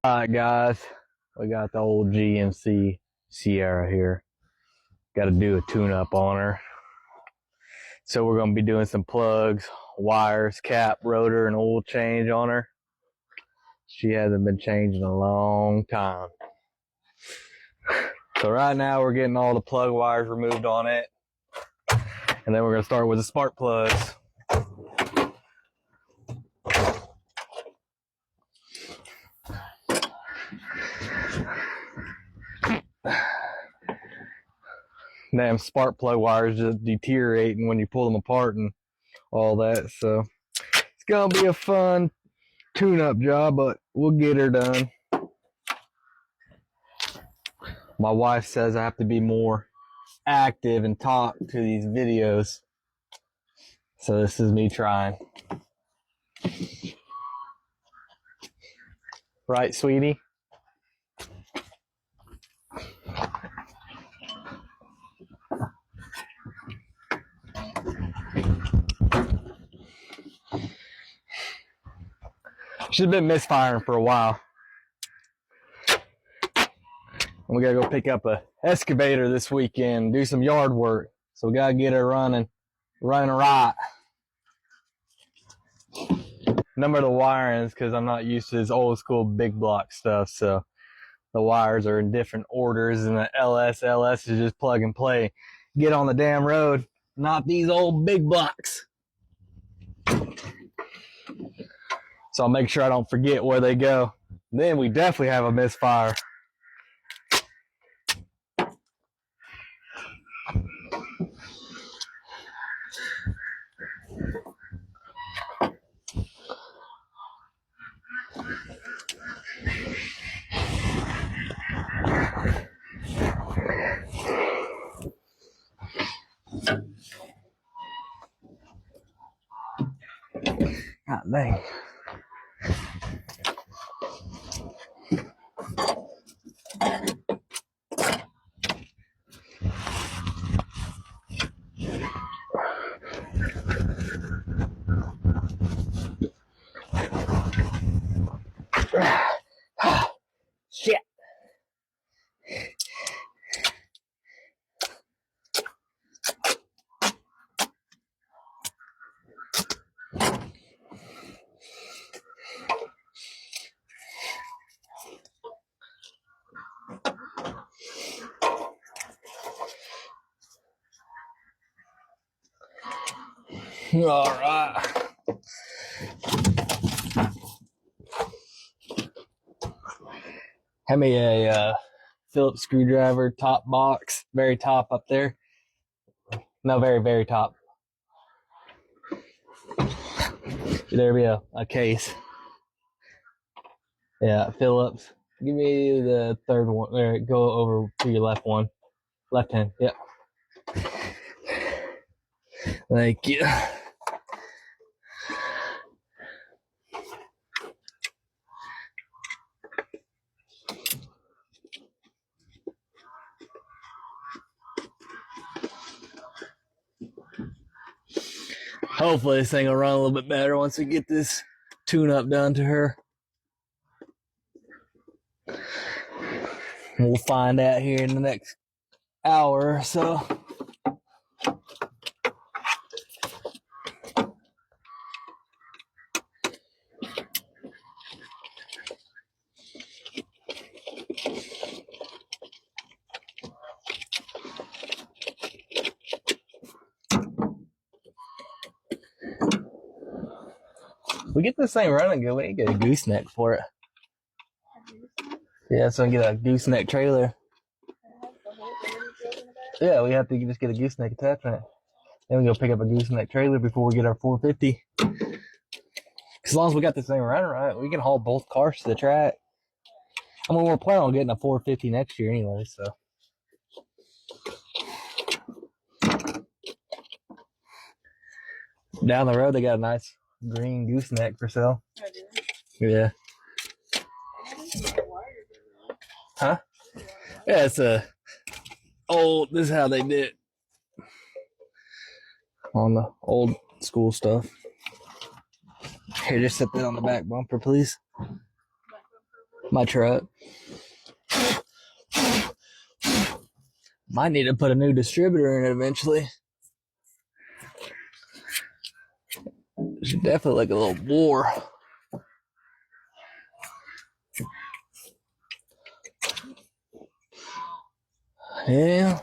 Alright guys, we got the old GMC Sierra here. Got to do a tune-up on her. So we're going to be doing some plugs, wires, cap, rotor, and oil change on her. She hasn't been changed in a long time. So right now we're getting all the plug wires removed on it. And then we're going to start with the spark plugs. Damn spark plug wires just deteriorating when you pull them apart and all that. So it's going to be a fun tune-up job, but we'll get her done. My wife says I have to be more active and talk to these videos. So this is me trying. Right, sweetie? She's been misfiring for a while. We gotta go pick up a excavator this weekend, do some yard work. So we gotta get her running right. Number the wirings, because I'm not used to this old school big block stuff. So the wires are in different orders, and the LS is just plug and play. Get on the damn road, not these old big blocks. So I'll make sure I don't forget where they go. Then we definitely have a misfire. God dang. Shit. All right. Have me a Phillips screwdriver, top box, very top up there. No, very top. There be a case. Yeah, Phillips. Give me the third one. There, go over to your left one. Left hand, yeah. Thank you. Hopefully this thing will run a little bit better once we get this tune-up done to her. We'll find out here in the next hour or so. We get this thing running good. We need to get a gooseneck for it. Yeah, so we get a gooseneck trailer. Yeah, we have to just get a gooseneck attachment. Then we go pick up a gooseneck trailer before we get our 450. As long as we got this thing running right, we can haul both cars to the track. I mean, we're planning on getting a 450 next year anyway, so. Down the road, they got a nice green gooseneck for sale. Yeah. Huh? Yeah, it's a old, this is how they did it on the old school stuff. Here, just set that on the back bumper, please. my truck. Might need to put a new distributor in it eventually. It should definitely look a little bore. Yeah.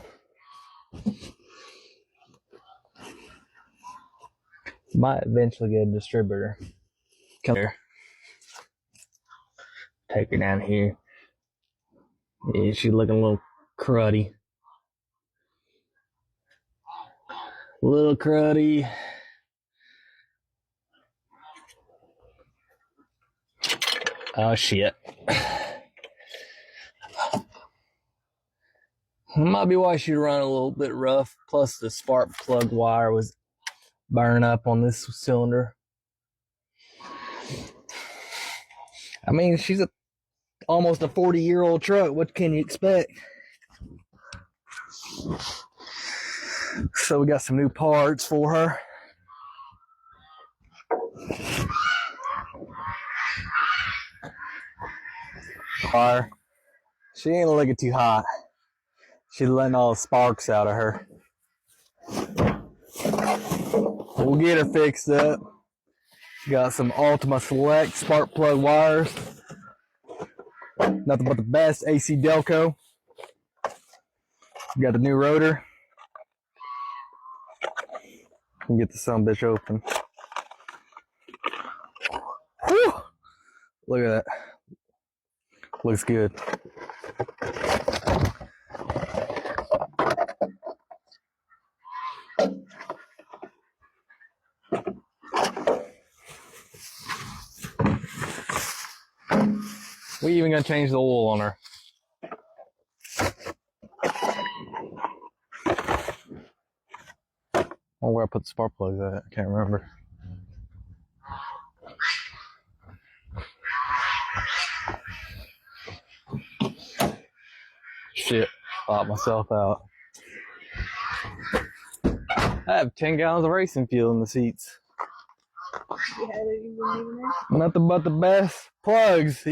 Might eventually get a distributor. Come here. Take her down here. Yeah, she's looking a little cruddy. A little cruddy. Oh shit. Might be why she'd run a little bit rough. Plus the spark plug wire was burning up on this cylinder. I mean, she's almost a 40-year-old truck. What can you expect? So we got some new parts for her. Fire. She ain't looking too hot. She's letting all the sparks out of her. We'll get her fixed up. Got some Ultima Select spark plug wires. Nothing but the best AC Delco. Got the new rotor. Can get the sumbitch open. Whew. Look at that. Looks good. We even gonna change the oil on her. Oh, where I put the spark plugs at? I can't remember. Shit, bought myself out. I have 10 gallons of racing fuel in the seats. Nothing but the best plugs.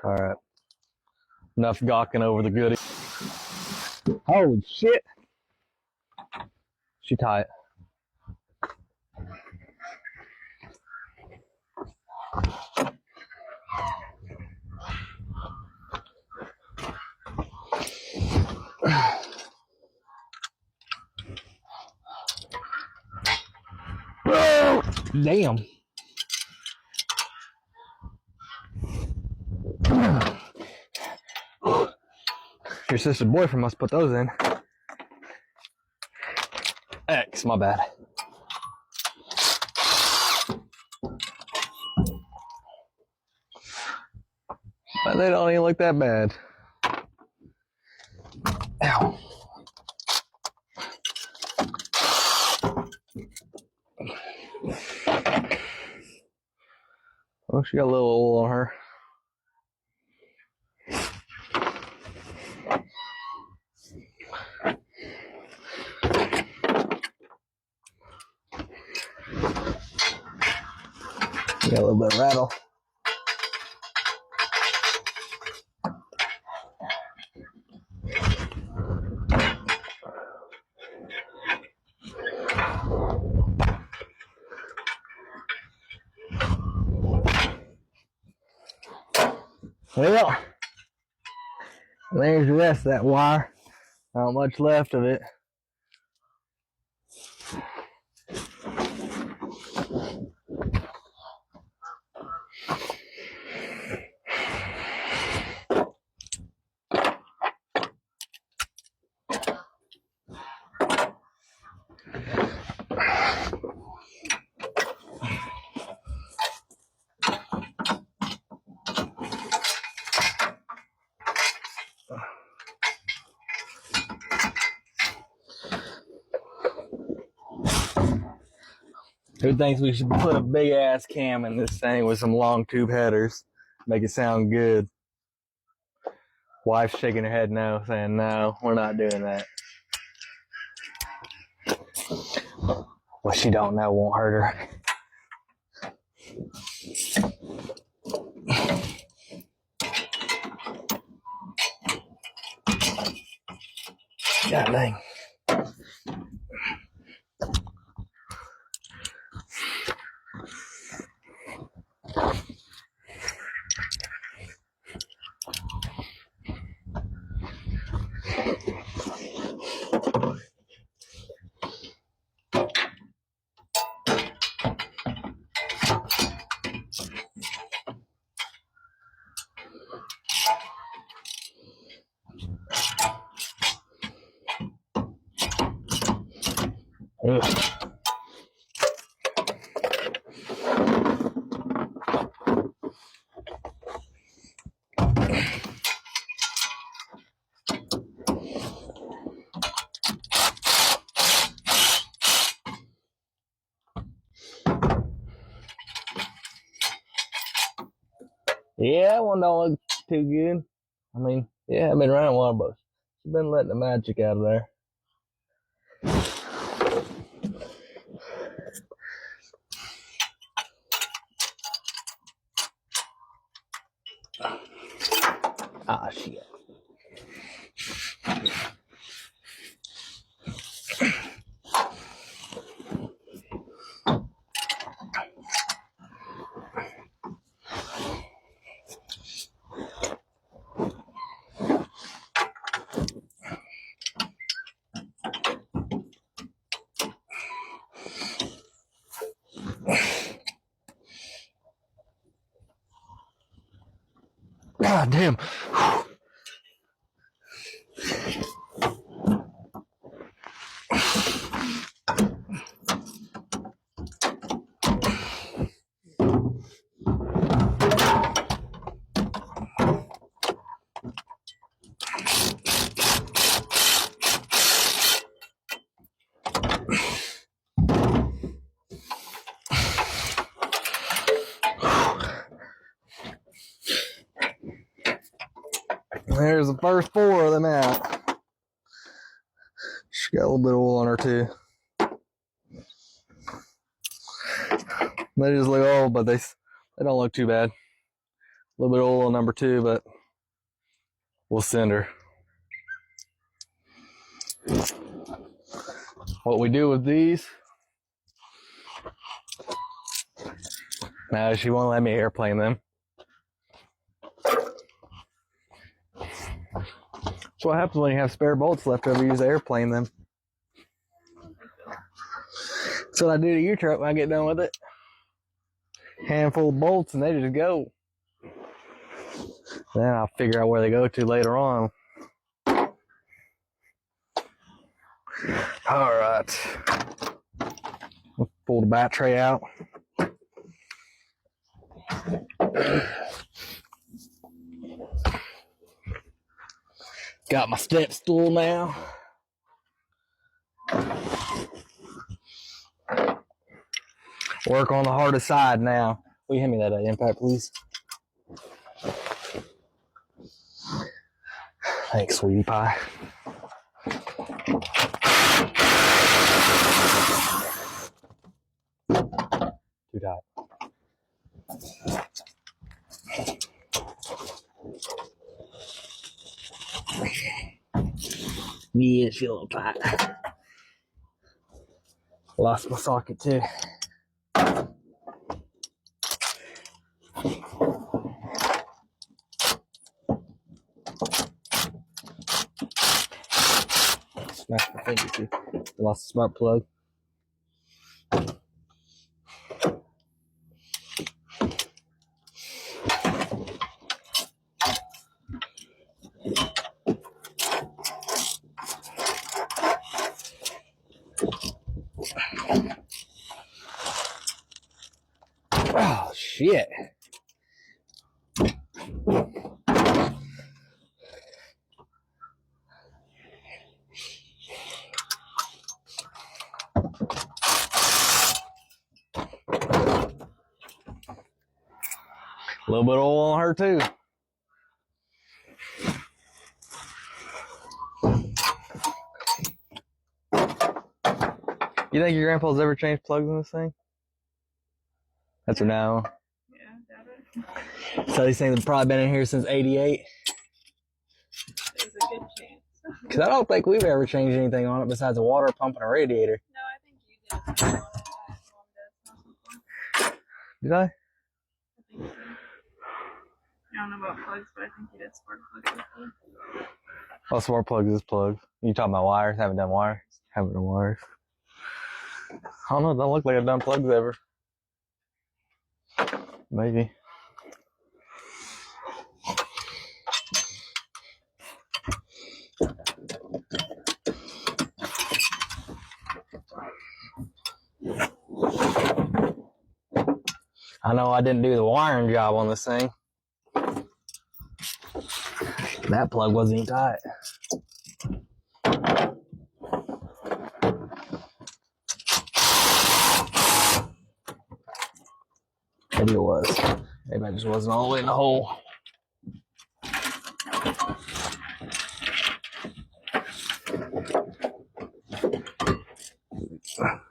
Alright. Enough gawking over the goodie. Holy shit. She tight. Damn. Your sister's boyfriend must put those in. X, my bad. But they don't even look that bad. Ow. Oh, she got a little oil on her. Got a little bit of rattle. Well, there's the rest of that wire. Not much left of it. Who thinks we should put a big ass cam in this thing with some long tube headers? Make it sound good. Wife's shaking her head no, saying no, we're not doing that. What she don't know won't hurt her. God dang. Ugh. Yeah, that one don't look too good. I mean, yeah, I've been around a while, but she's been letting the magic out of there. Ah, shit. God damn. There's the first 4 of them out. She got a little bit of oil on her too. They just look old, but they don't look too bad. A little bit of oil on number 2, but we'll send her. What we do with these? Now she won't let me airplane them. That's what happens when you have spare bolts left over. You use airplane them. That's what I do to your truck when I get done with it. Handful of bolts and they just go. Then I'll figure out where they go to later on. All right. Let's pull the bat tray out. Got my step stool now. Work on the hardest side now. Will you hand me that impact, please? Thanks, sweetie pie. Too tight. Yeah, it's a little tight. Lost my socket too. Smashed my finger too. Lost the smart plug. Oh shit. little bit of oil on her too. You think your grandpa's ever changed plugs in this thing? That's her now. Yeah, doubt it. So these things have probably been in here since '88. There's a good chance. Because I don't think we've ever changed anything on it besides a water pump and a radiator. No, I think you did. Mom does. Did I? I think so. I don't know about plugs, but I think you did spark plugs. Oh, smart plugs is plugs. You talking about wires? Haven't done wires. Haven't done wires. I don't know. It don't look like I've done plugs ever. Maybe. I know I didn't do the wiring job on this thing. That plug wasn't even tight. Maybe it was. Maybe I just wasn't all the way in the hole.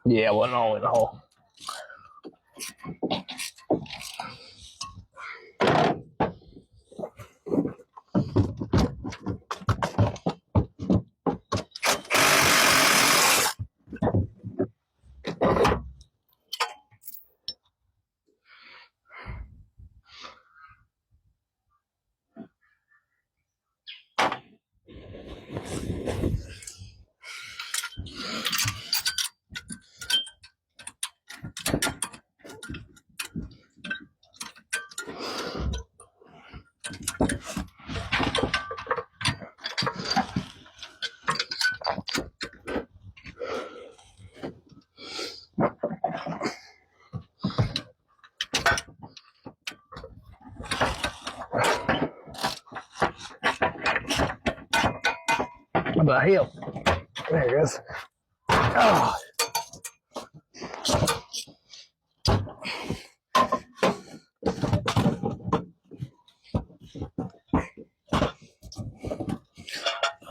Yeah, it wasn't all the way in the hole. How about him? There it goes. Oh.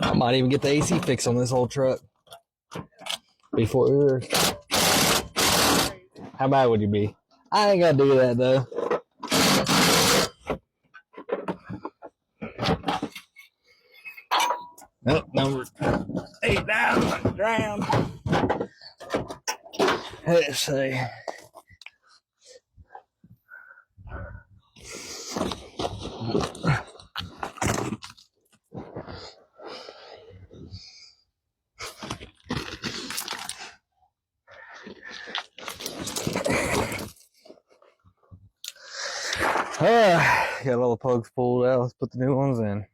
I might even get the AC fix on this whole truck before. How bad would you be? I ain't gotta do that though. Oh, number 8 down, drowned. Let's see. Got all the plugs pulled out. Let's put the new ones in.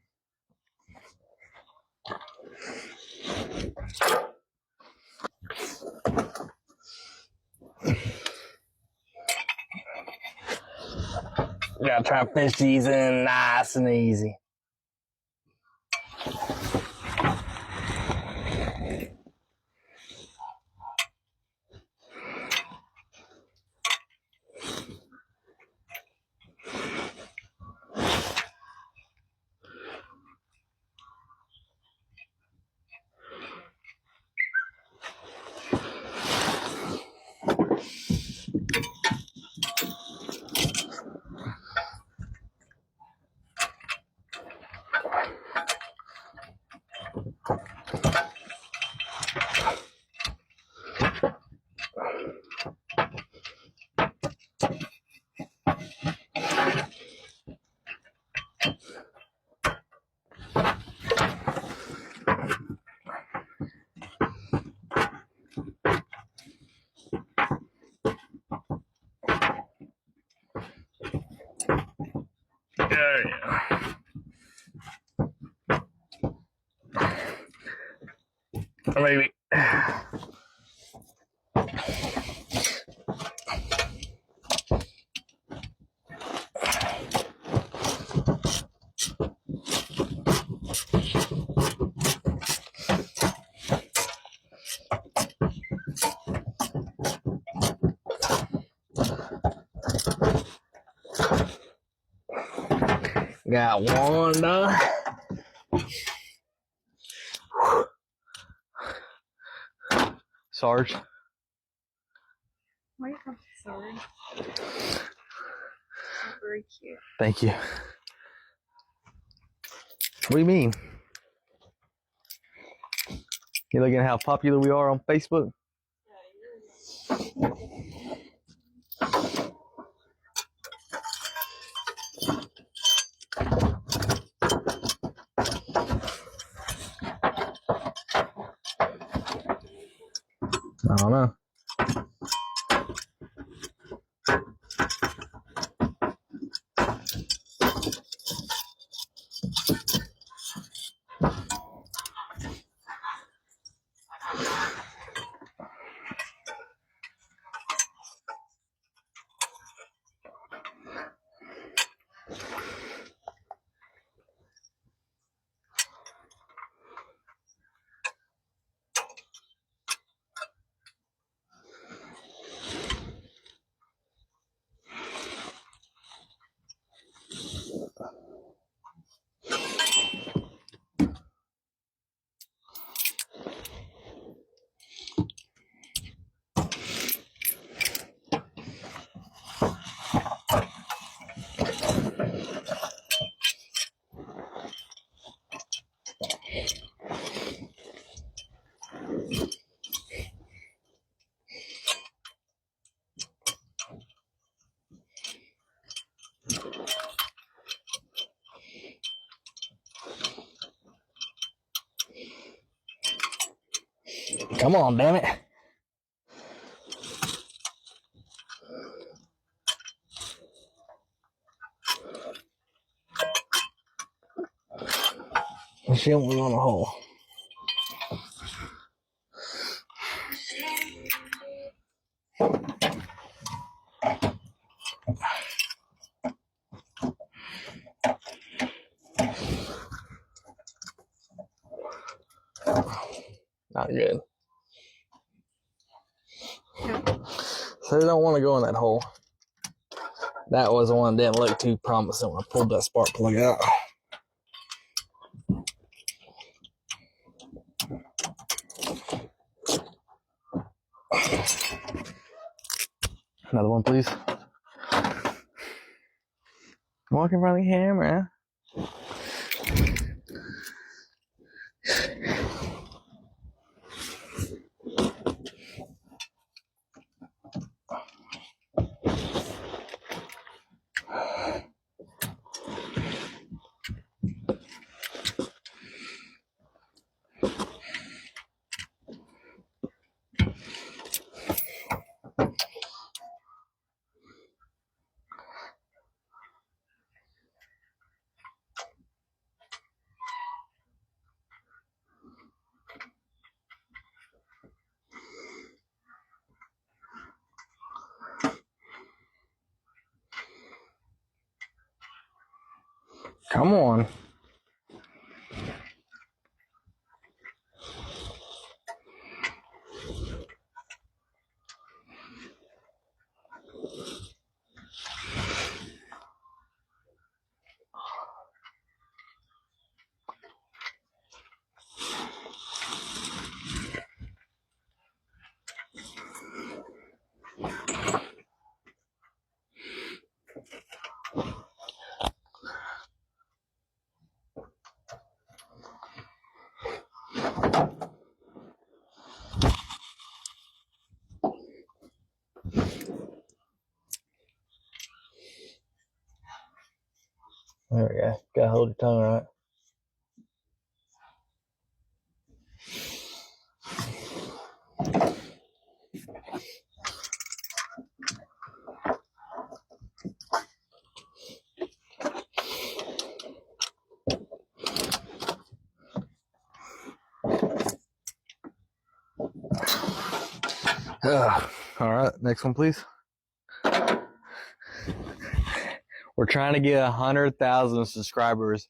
Gotta try and finish these in nice and easy. Maybe. Got one done. Sarge. Why are you called Sarge? That's very cute. Thank you. What do you mean? You looking at how popular we are on Facebook? I don't know. Come on, damn it. She don't want on a hole. Not good. So they don't want to go in that hole. That was the one that didn't look too promising when I pulled that spark plug out. Another one, please. Walk in front of the camera. Come on. There we go. Gotta hold your tongue right. All right, next one, please. We're trying to get 100,000 subscribers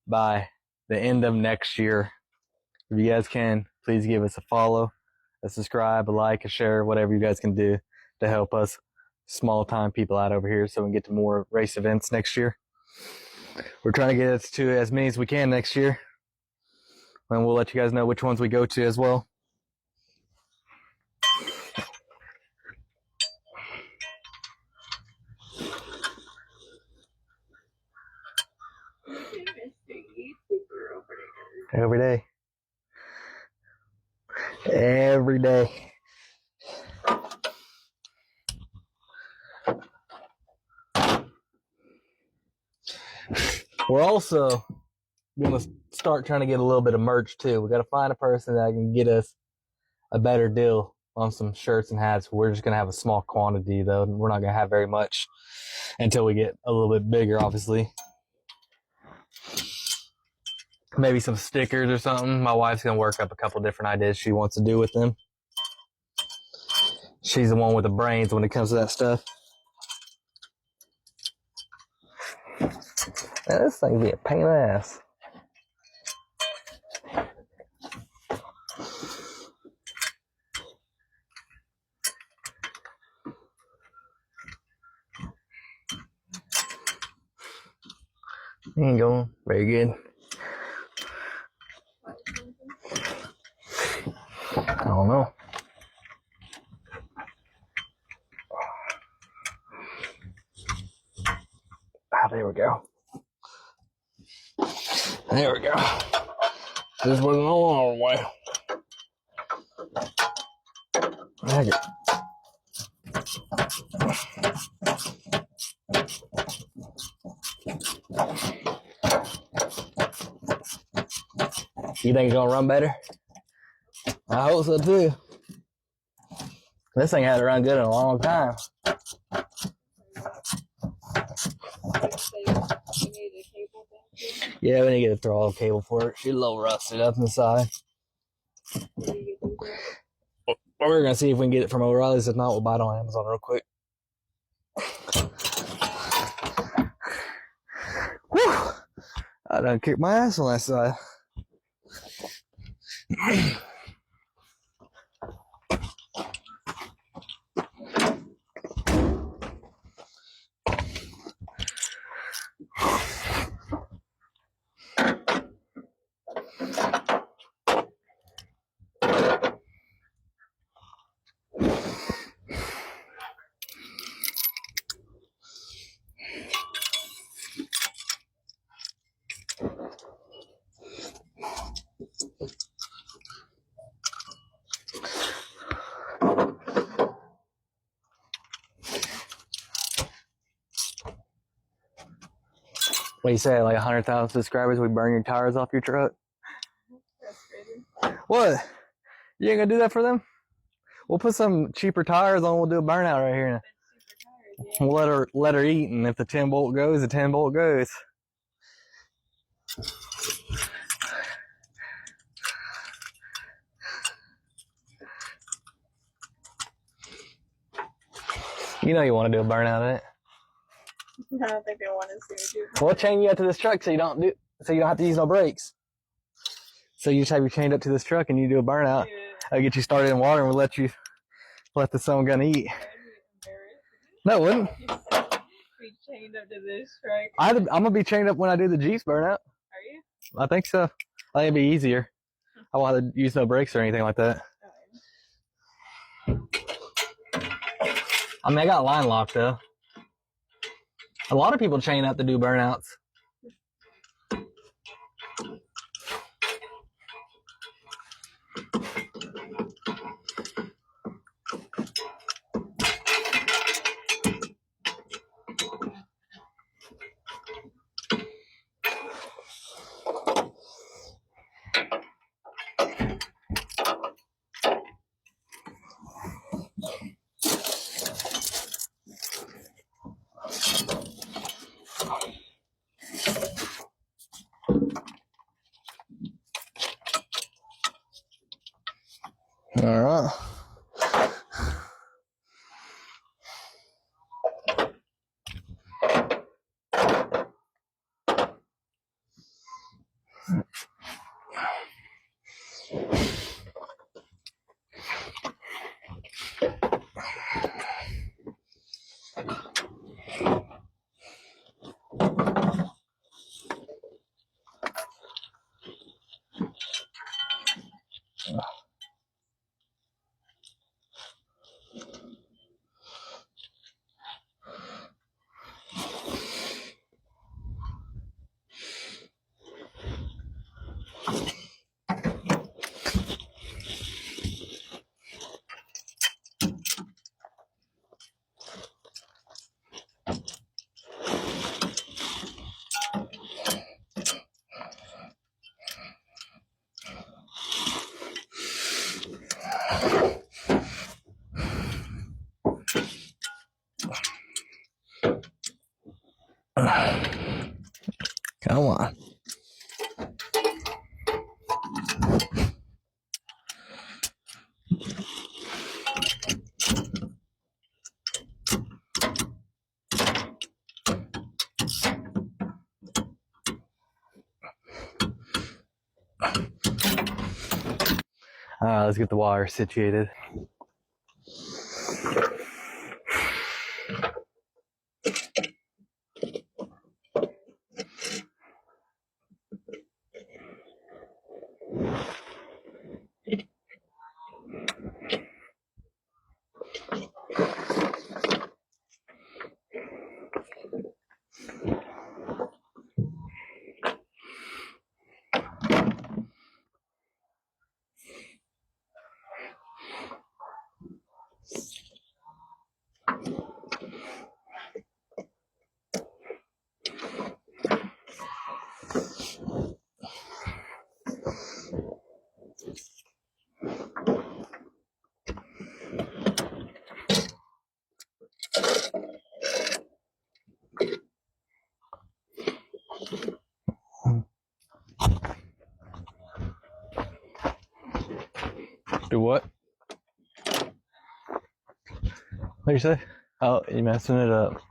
by the end of next year. If you guys can, please give us a follow, a subscribe, a like, a share, whatever you guys can do to help us small time people out over here so we can get to more race events next year. We're trying to get us to as many as we can next year. And we'll let you guys know which ones we go to as well. Every day. Every day. We're also going to start trying to get a little bit of merch too. We got to find a person that can get us a better deal on some shirts and hats. We're just going to have a small quantity though. We're not going to have very much until we get a little bit bigger, obviously. Maybe some stickers or something. My wife's going to work up a couple different ideas she wants to do with them. She's the one with the brains when it comes to that stuff. Man, this thing be a pain in the ass. Ain't going very good. I don't know. Ah, there we go. There we go. This wasn't all the way. Dang it. You think it's gonna run better? I hope so too. This thing hasn't run good in a long time. Yeah, we need to get a throttle cable for it. She's a little rusted up inside. We're gonna see if we can get it from O'Reilly's. If not, we'll buy it on Amazon real quick. Whew! I done kicked my ass on that side. What do you say, like 100,000 subscribers, we burn your tires off your truck? That's crazy. What? You ain't gonna do that for them? We'll put some cheaper tires on, we'll do a burnout right here. Super tires, yeah. We'll let her eat, and if the 10 bolt goes, the 10 bolt goes. You know you want to do a burnout in it. I don't think they want to see me do. We'll chain you up to this truck so you don't have to use no brakes. So you just have you chained up to this truck and you do a burnout. Yeah. I'll get you started in water and we'll let the sun gun eat. No, it wouldn't. Be chained up to this truck. I'm gonna be chained up when I do the Jeeps burnout. Are you? I think so. I think it'd be easier. I won't have to use no brakes or anything like that. I mean, I got line lock though. A lot of people chain up to do burnouts. All right. Come on. All right, let's get the wire situated. Do what? What do you say? Oh, you messing it up.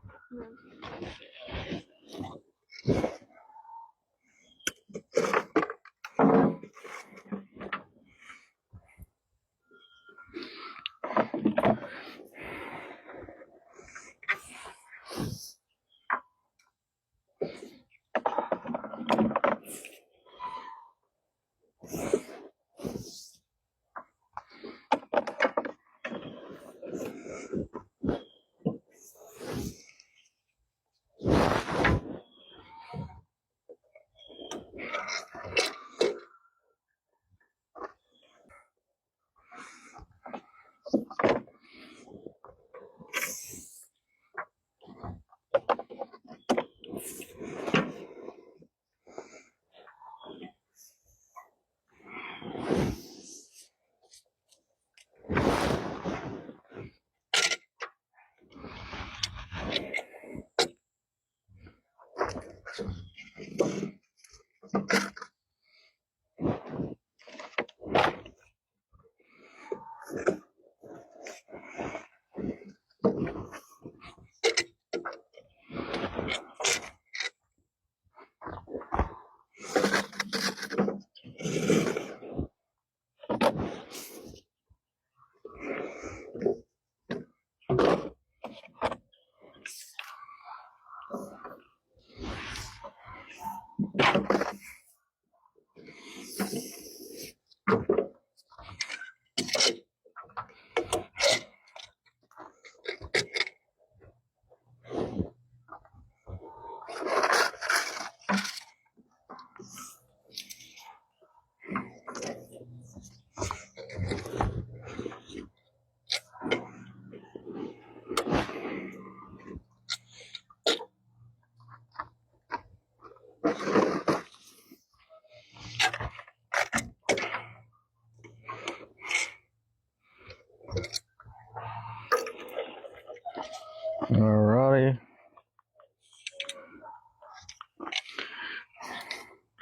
Alrighty.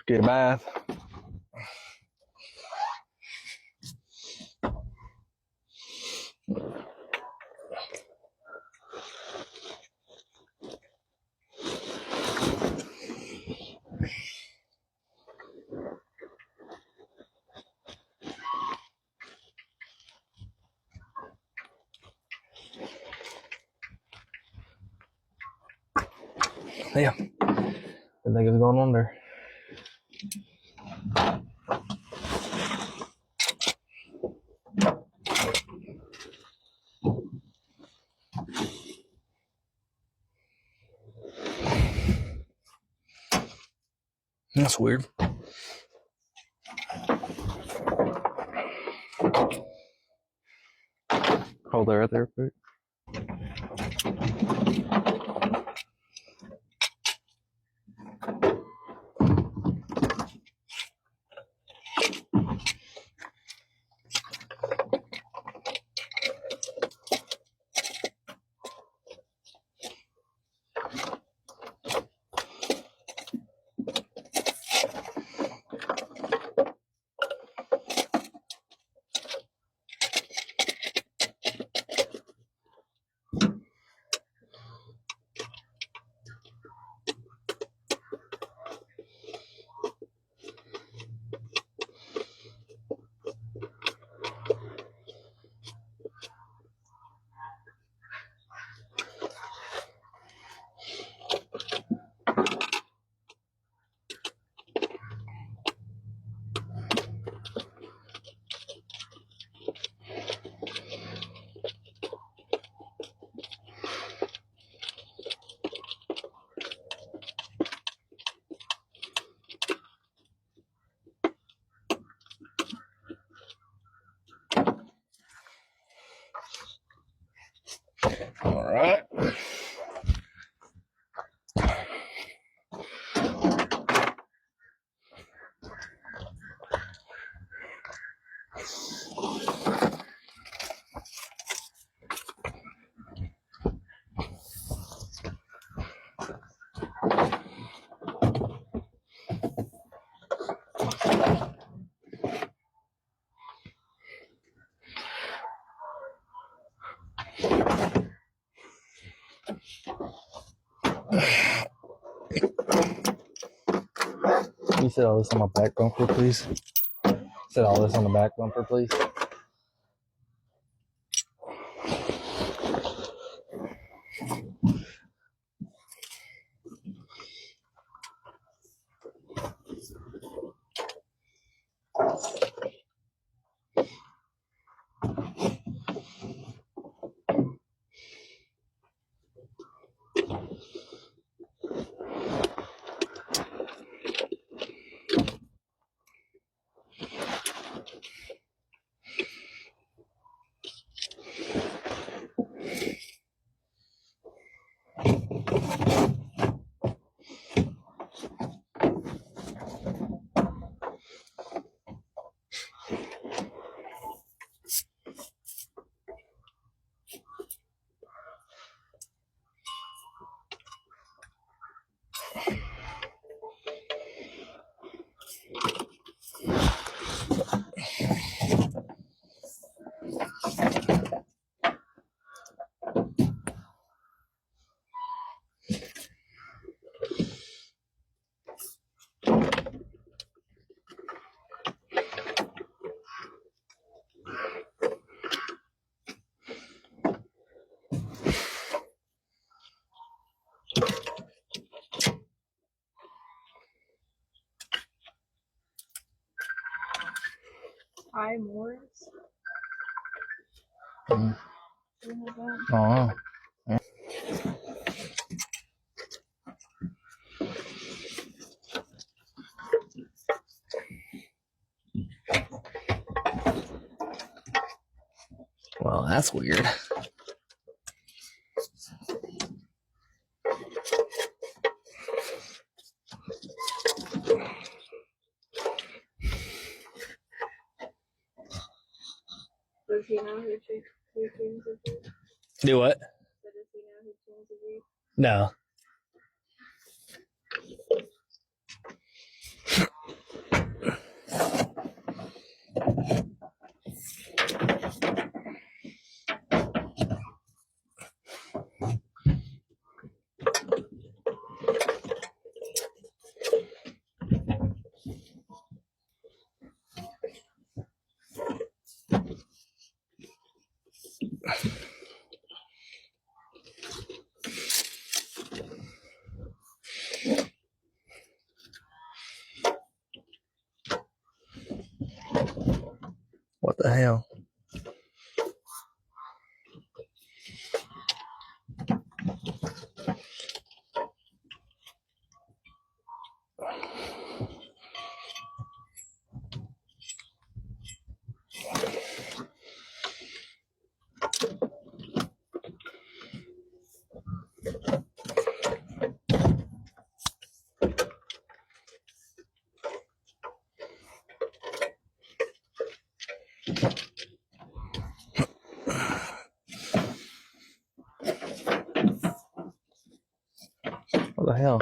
Get a bath. Yeah. What the heck is going on there? That's weird. Hold her right there quick. All right. You set all this on my back bumper, please. Set all this on the back bumper, please. Hi, Morris. Mm. Do you have that? Oh. Well, that's weird. Does he know who tunes his Jeep? Do what? So does he know who tunes his Jeep? No. What the hell? What the hell?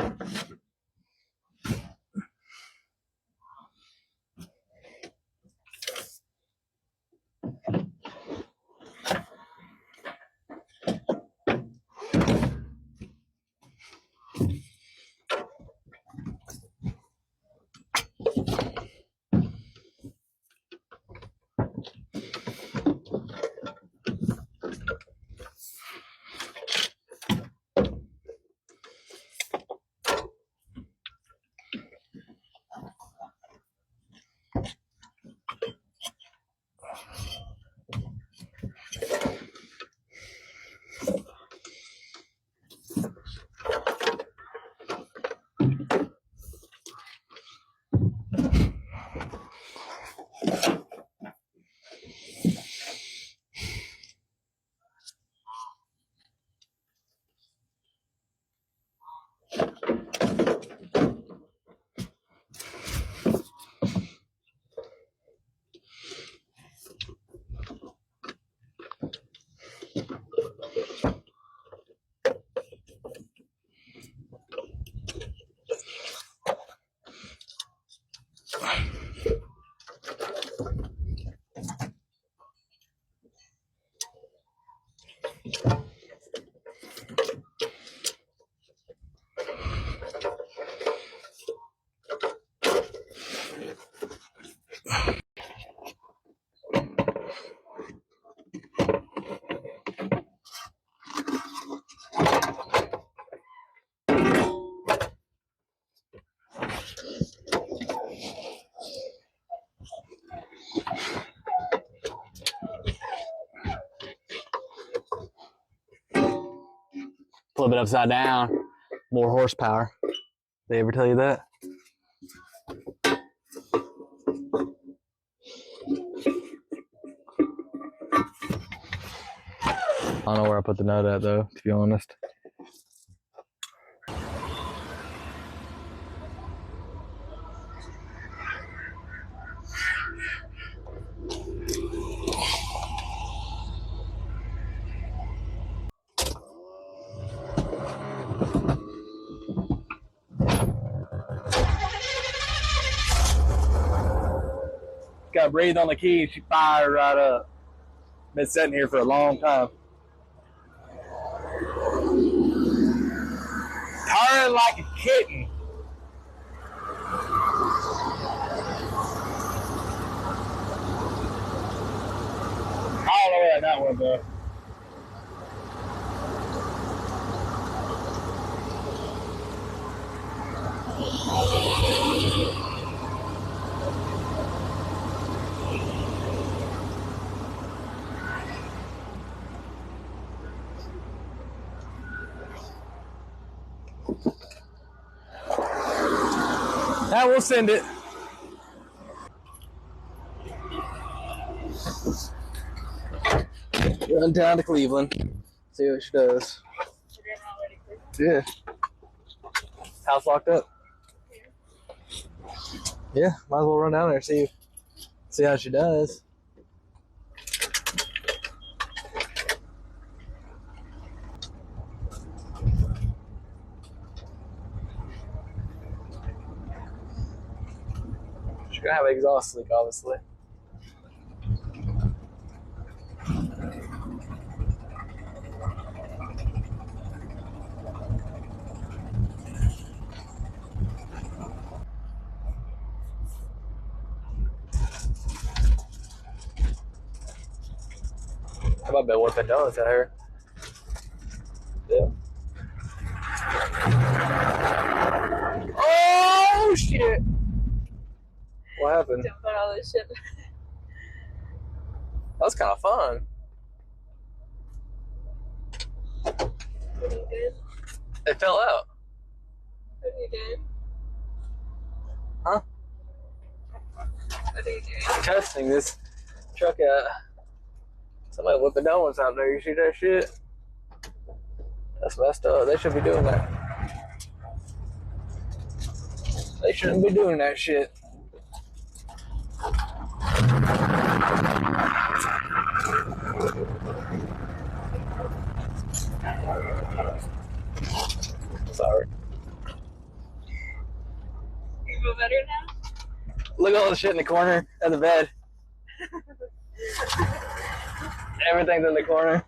Flip it upside down. More horsepower. They ever tell you that? I don't know where I put the nut at though, to be honest. Got breathed on the key and she fired right up. Been sitting here for a long time. Turning like a kitten. I don't know where that went though. Now we'll send it. Run down to Cleveland. See what she does. Yeah. House locked up? Yeah, might as well run down there and see how she does. She's gonna have an exhaust leak, obviously. How about been whipping donuts out here? Yeah. Oh shit! What happened? Don't put all this shit. That was kind of fun. What you did? It fell out. What you did? Huh? What are you doing? Testing this truck out. Somebody whipping donuts out there. You see that shit? That's messed up. They should be doing that. They shouldn't be doing that shit. Sorry. You feel better now? Look at all the shit in the corner of the bed. Everything's in the corner.